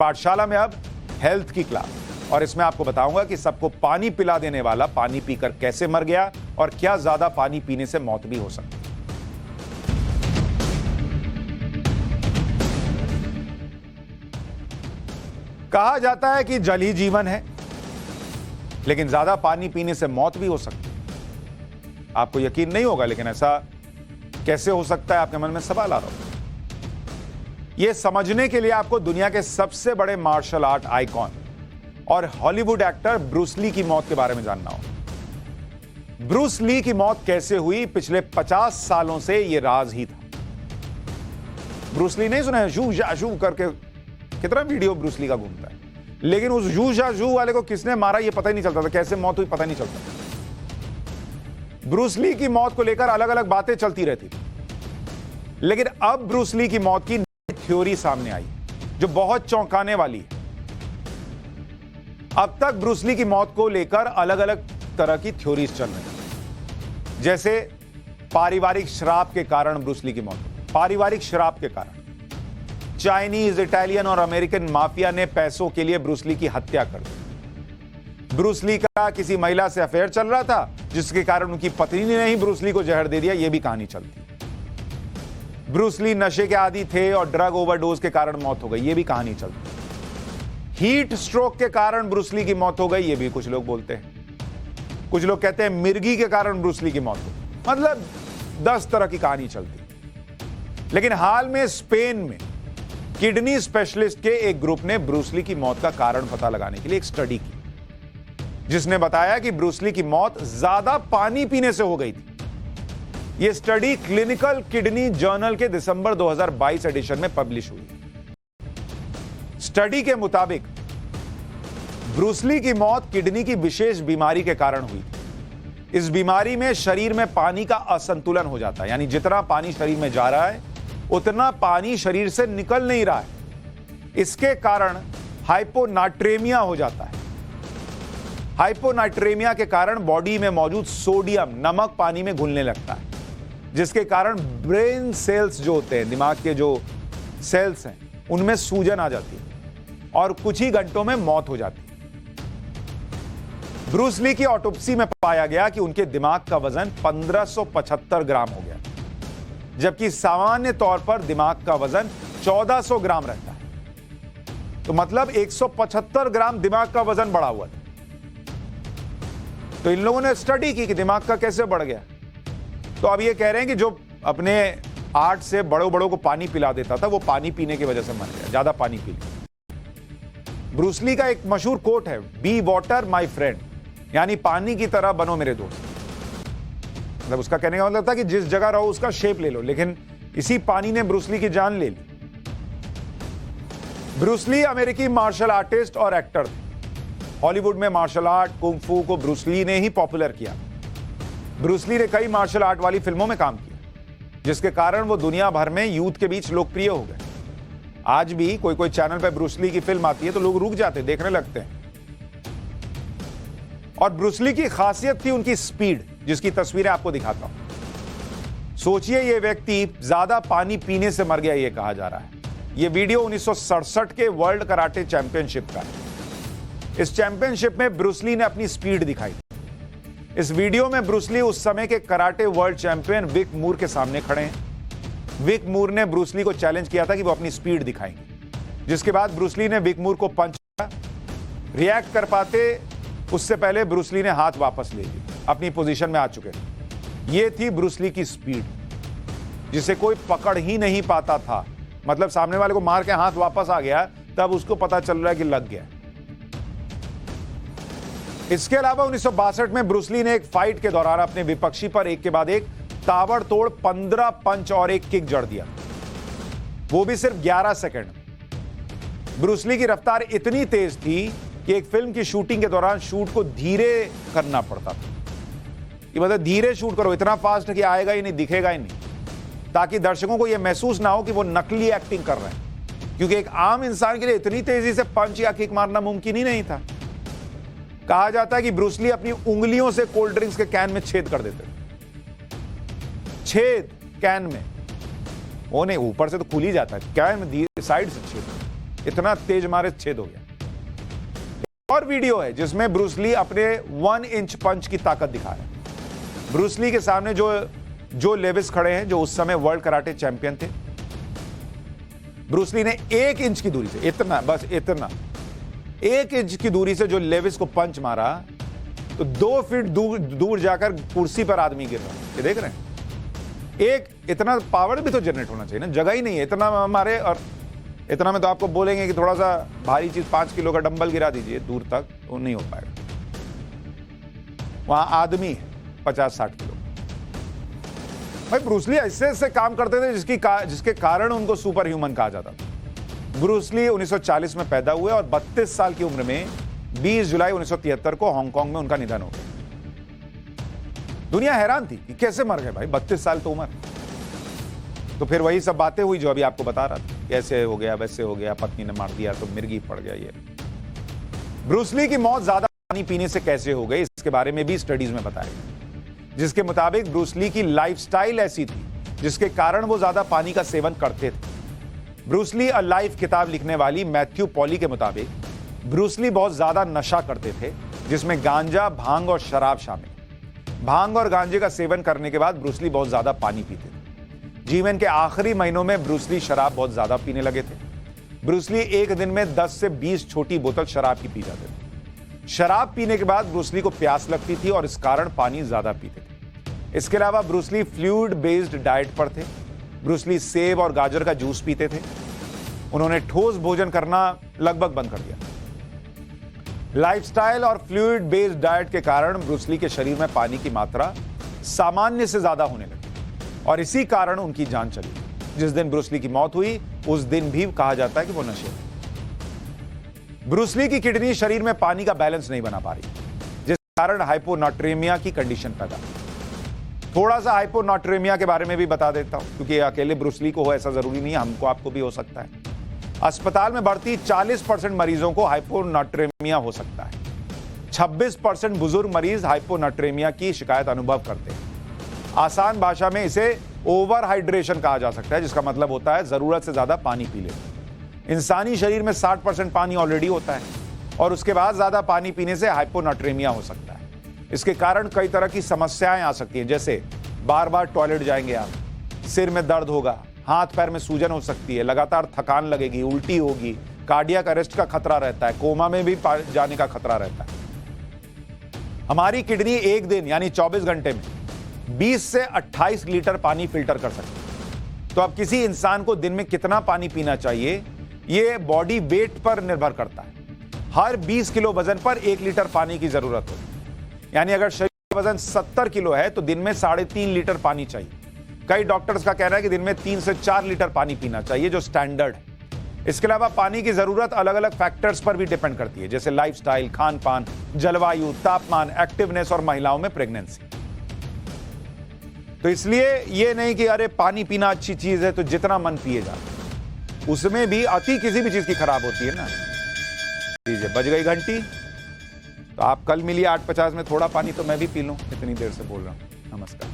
पाठशाला में अब हेल्थ की क्लास, और इसमें आपको बताऊंगा कि सबको पानी पिला देने वाला पानी पीकर कैसे मर गया और क्या ज्यादा पानी पीने से मौत भी हो सकती है। कहा जाता है कि जल ही जीवन है, लेकिन ज्यादा पानी पीने से मौत भी हो सकती है। आपको यकीन नहीं होगा, लेकिन ऐसा कैसे हो सकता है, आपके मन में सवाल आ रहा होगा। यह समझने के लिए आपको दुनिया के सबसे बड़े मार्शल आर्ट आइकॉन और हॉलीवुड एक्टर ब्रूस ली की मौत के बारे में जानना होगा। ब्रूस ली की मौत कैसे हुई, पिछले 50 सालों से यह राज ही था। ब्रूस ली नहीं सुना है, जू जा जू करके कितना वीडियो ब्रूस ली का घूमता है, लेकिन उस जू जा जू वाले को किसने मारा यह पता ही नहीं चलता था, कैसे मौत हुई पता नहीं चलता। ब्रूस ली की मौत को लेकर अलग अलग बातें चलती रहती थी, लेकिन अब ब्रूस ली की मौत की थ्योरी सामने आई जो बहुत चौंकाने वाली है। अब तक ब्रूस ली की मौत को लेकर अलग अलग तरह की थ्योरीज चल रही हैं, जैसे पारिवारिक श्राप के कारण ब्रूस ली की मौत, पारिवारिक श्राप के कारण चाइनीज, इटालियन और अमेरिकन माफिया ने पैसों के लिए ब्रूस ली की हत्या कर दी। ब्रूस ली का किसी महिला से अफेयर चल रहा था, जिसके कारण उनकी पत्नी ने ही ब्रूस ली को जहर दे दिया, यह भी कहानी चलती। ब्रूस ली नशे के आदी थे और ड्रग ओवरडोज के कारण मौत हो गई, यह भी कहानी चलती। हीट स्ट्रोक के कारण ब्रूस ली की मौत हो गई, यह भी कुछ लोग बोलते हैं। कुछ लोग कहते हैं मिर्गी के कारण ब्रूस ली की मौत हो, मतलब 10 तरह की कहानी चलती। लेकिन हाल में स्पेन में किडनी स्पेशलिस्ट के एक ग्रुप ने ब्रूस ली की मौत का कारण पता लगाने के लिए एक स्टडी की, जिसने बताया कि ब्रूस ली की मौत ज्यादा पानी पीने से हो गई थी। यह स्टडी क्लिनिकल किडनी जर्नल के दिसंबर 2022 एडिशन में पब्लिश हुई। स्टडी के मुताबिक ब्रूस ली की मौत किडनी की विशेष बीमारी के कारण हुई। इस बीमारी में शरीर में पानी का असंतुलन हो जाता है, यानी जितना पानी शरीर में जा रहा है उतना पानी शरीर से निकल नहीं रहा है। इसके कारण हाइपोनाट्रेमिया हो जाता है। हाइपोनाट्रेमिया के कारण बॉडी में मौजूद सोडियम, नमक पानी में घुलने लगता है, जिसके कारण ब्रेन सेल्स जो होते हैं, दिमाग के जो सेल्स हैं, उनमें सूजन आ जाती है और कुछ ही घंटों में मौत हो जाती है। ब्रूस ली की ऑटोप्सी में पाया गया कि उनके दिमाग का वजन 1575 ग्राम हो गया, जबकि सामान्य तौर पर दिमाग का वजन 1400 ग्राम रहता है। तो मतलब 175 ग्राम दिमाग का वजन बढ़ा हुआ था। तो इन लोगों ने स्टडी की कि दिमाग का कैसे बढ़ गया। तो अब ये कह रहे हैं कि जो अपने आर्ट से बड़ों को पानी पिला देता था, वो पानी पीने की वजह से मर गया, ज्यादा पानी पी लिया। ब्रूस ली का एक मशहूर कोट है, बी वाटर माई फ्रेंड, यानी पानी की तरह बनो मेरे दोस्त। मतलब उसका कहने का मतलब था कि जिस जगह रहो उसका शेप ले लो, लेकिन इसी पानी ने ब्रूस ली की जान ले ली। ब्रूस ली अमेरिकी मार्शल आर्टिस्ट और एक्टर थे। हॉलीवुड में मार्शल आर्ट, कुंग फू को ब्रूस ली ने ही पॉपुलर किया। ब्रूस ली ने कई मार्शल आर्ट वाली फिल्मों में काम किया, जिसके कारण वो दुनिया भर में यूथ के बीच लोकप्रिय हो गए। आज भी कोई चैनल पे ब्रूस ली की फिल्म आती है तो लोग रुक जाते, देखने लगते हैं। और ब्रूस ली की खासियत थी उनकी स्पीड, जिसकी तस्वीरें आपको दिखाता हूं। सोचिए, यह व्यक्ति ज्यादा पानी पीने से मर गया, यह कहा जा रहा है। यह वीडियो 1967 के वर्ल्ड कराटे चैंपियनशिप का है। इस चैंपियनशिप में ब्रूस ली ने अपनी स्पीड दिखाई। इस वीडियो में ब्रूस ली उस समय के कराटे वर्ल्ड चैंपियन विक मूर के सामने खड़े हैं। विक मूर ने ब्रूस ली को चैलेंज किया था कि वो अपनी स्पीड दिखाएंगे, जिसके बाद ब्रूस ली ने विक मूर को पंच किया। रिएक्ट कर पाते उससे पहले ब्रूस ली ने हाथ वापस ले लिया, अपनी पोजीशन में आ चुके थे। यह थी ब्रूस ली की स्पीड, जिसे कोई पकड़ ही नहीं पाता था। मतलब सामने वाले को मार के हाथ वापस आ गया, तब उसको पता चल रहा है कि लग गया। इसके अलावा 1962 में ब्रूस ली ने एक फाइट के दौरान अपने विपक्षी पर एक के बाद एक ताबड़तोड़ 15 पंच और एक किक जड़ दिया, वो भी सिर्फ 11 सेकंड। ब्रूस ली की रफ्तार इतनी तेज थी कि एक फिल्म की शूटिंग के दौरान शूट को धीरे करना पड़ता था। कि मतलब धीरे शूट करो, इतना फास्ट कि आएगा ही नहीं, दिखेगा ही नहीं, ताकि दर्शकों को यह महसूस ना हो कि वो नकली एक्टिंग कर रहे हैं, क्योंकि एक आम इंसान के लिए इतनी तेजी से पंच या किक मारना मुमकिन ही नहीं था। कहा जाता है कि ब्रूस ली अपनी उंगलियों से कोल्ड ड्रिंक्स के कैन में छेद कर देते, छेद कैन में, वो नहीं ऊपर से तो खुल ही जाता है, कैन में साइड से छेद। इतना तेज मारे छेद हो गया। और वीडियो है जिसमें ब्रूस ली अपने 1 इंच पंच की ताकत दिखा रहे हैं। ब्रूस ली के सामने जो लेविस खड़े हैं, जो उस समय वर्ल्ड कराटे चैंपियन थे। ब्रूस ली ने 1 इंच की दूरी से, इतना, बस इतना, 1 इंच की दूरी से जो लेविस को पंच मारा तो 2 फीट दूर जाकर कुर्सी पर आदमी गिर रहा है। ये देख रहे हैं? इतना पावर भी तो जनरेट होना चाहिए ना, जगह ही नहीं है इतना मारे। और इतना में तो आपको बोलेंगे कि थोड़ा सा भारी चीज 5 किलो का डंबल गिरा दीजिए दूर तक, वो नहीं हो पाएगा। वहां आदमी 50-60 किलो। भाई ब्रूस ली ऐसे काम करते थे जिसके कारण उनको सुपर ह्यूमन कहा जाता था। ब्रूस ली 1940 में पैदा हुए और 32 साल की उम्र में 20 जुलाई 1973 को हांगकांग में उनका निधन हो गया। दुनिया हैरान थी कि कैसे मर गए भाई, 32 साल तो उम्र। तो फिर वही सब बातें हुई जो अभी आपको बता रहा था, कैसे हो गया, वैसे हो गया, पत्नी ने मार दिया तो मिर्गी पड़ गया। ये ब्रूस ली की मौत ज्यादा पानी पीने से कैसे हो गई, इसके बारे में भी स्टडीज में बताया गया, जिसके मुताबिक ब्रूस ली की लाइफस्टाइल ऐसी थी जिसके कारण वो ज्यादा पानी का सेवन करते थे। ब्रूस ली अ लाइफ किताब लिखने वाली मैथ्यू पॉली के मुताबिक ब्रूस ली बहुत ज्यादा नशा करते थे, जिसमें गांजा, भांग और शराब शामिल। भांग और गांजे का सेवन करने के बाद ब्रूस ली बहुत ज्यादा पानी पीते थे। जीवन के आखिरी महीनों में ब्रूस ली शराब बहुत ज्यादा पीने लगे थे। ब्रूस ली एक दिन में 10 से 20 छोटी बोतल शराब की पी जाते थे। शराब पीने के बाद ब्रूस ली को प्यास लगती थी और इस कारण पानी ज्यादा पीते थे। इसके अलावा Bruce Lee fluid based diet पर थे। ब्रूस ली सेब और गाजर का जूस पीते थे। उन्होंने ठोस भोजन करना लगभग बंद कर दिया। लाइफस्टाइल और फ्लूइड बेस्ड डाइट के कारण ब्रूस ली के शरीर में पानी की मात्रा सामान्य से ज्यादा होने लगी और इसी कारण उनकी जान चली। जिस दिन ब्रूस ली की मौत हुई उस दिन भी कहा जाता है कि वो नशे में। ब्रूस ली की किडनी शरीर में पानी का बैलेंस नहीं बना पा रही, जिस कारण हाइपोनाट्रेमिया की कंडीशन पैदा हुई। थोड़ा सा हाइपोनाट्रेमिया के बारे में भी बता देता हूं, क्योंकि अकेले ब्रूस ली को हो ऐसा जरूरी नहीं है, हमको आपको भी हो सकता है। अस्पताल में भर्ती 40% मरीजों को हाइपोनाट्रेमिया हो सकता है। 26% बुजुर्ग मरीज हाइपोनाट्रेमिया की शिकायत अनुभव करते हैं। आसान भाषा में इसे ओवर हाइड्रेशन कहा जा सकता है, जिसका मतलब होता है जरूरत से ज्यादा पानी पी लेना। इंसानी शरीर में 60% पानी ऑलरेडी होता है और उसके बाद ज्यादा पानी पीने से हाइपोनाट्रेमिया हो सकता है। इसके कारण कई तरह की समस्याएं आ सकती हैं, जैसे बार बार टॉयलेट जाएंगे आप, सिर में दर्द होगा, हाथ पैर में सूजन हो सकती है, लगातार थकान लगेगी, उल्टी होगी, कार्डियक अरेस्ट का खतरा रहता है, कोमा में भी जाने का खतरा रहता है। हमारी किडनी एक दिन यानी 24 घंटे में 20 से 28 लीटर पानी फिल्टर कर सकती है। तो अब किसी इंसान को दिन में कितना पानी पीना चाहिए, यह बॉडी वेट पर निर्भर करता है। हर 20 किलो वजन पर 1 लीटर पानी की जरूरत होती है। यानी अगर शरीर का वजन 70 किलो है तो दिन में 3.5 लीटर पानी चाहिए। कई डॉक्टर्स का कहना है कि दिन में 3 से 4 लीटर पानी पीना चाहिए, जो स्टैंडर्ड है। इसके अलावा पानी की जरूरत अलग अलग फैक्टर्स पर भी डिपेंड करती है, जैसे लाइफस्टाइल, खान पान, जलवायु, तापमान, एक्टिवनेस और महिलाओं में प्रेगनेंसी। तो इसलिए ये नहीं कि अरे पानी पीना अच्छी चीज है तो जितना मन पिए जा, उसमें भी अति किसी भी चीज की खराब होती है ना। दीजिए, बज गई घंटी, तो आप कल मिलिए 8:50 में, थोड़ा पानी तो मैं भी पी लूं, इतनी देर से बोल रहा हूं। नमस्कार।